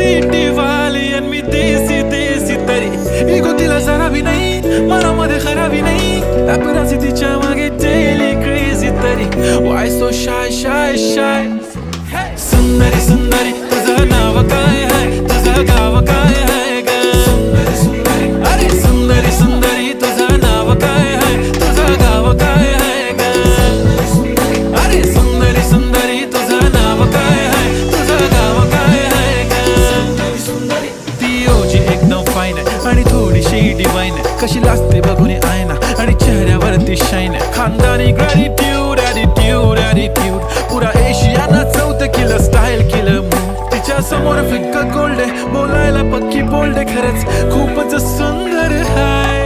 city वाली आणि मी देसी देसी तरी इगो तिला जरा भी नाही मनामध्ये खराबी नाही पापराची तिच्या मागे डेली क्रेझी तरी Y so shy shy shy सुंदरी सुंदरी तुझं नाव काय आहे तुझं गाव काय आहे ग अरे सुंदरी सुंदरी तुझं नाव काय आहे तुझं गाव काय आहे ग अरे सुंदरी सुंदरी तुझं नाव काय आहे तुझं गाव काय आहे ग ती ओजी एकदम फाईन आहे आणि थोडीशी डिवाइन आहे कशी लाजते बघून आयना आणि चेहऱ्यावरती शाईन आहे खानदानी ग्रॅटिट्यूड ॲटिट्यूड ॲटिट्यूड पुरा एशियाना चौथं किलं स्टाईल केलं मूड तिच्या समोर फिक्क गोल्ड आहे बोलायला पक्की बोल्ड आहे खरंच खूपच सुंदर आहे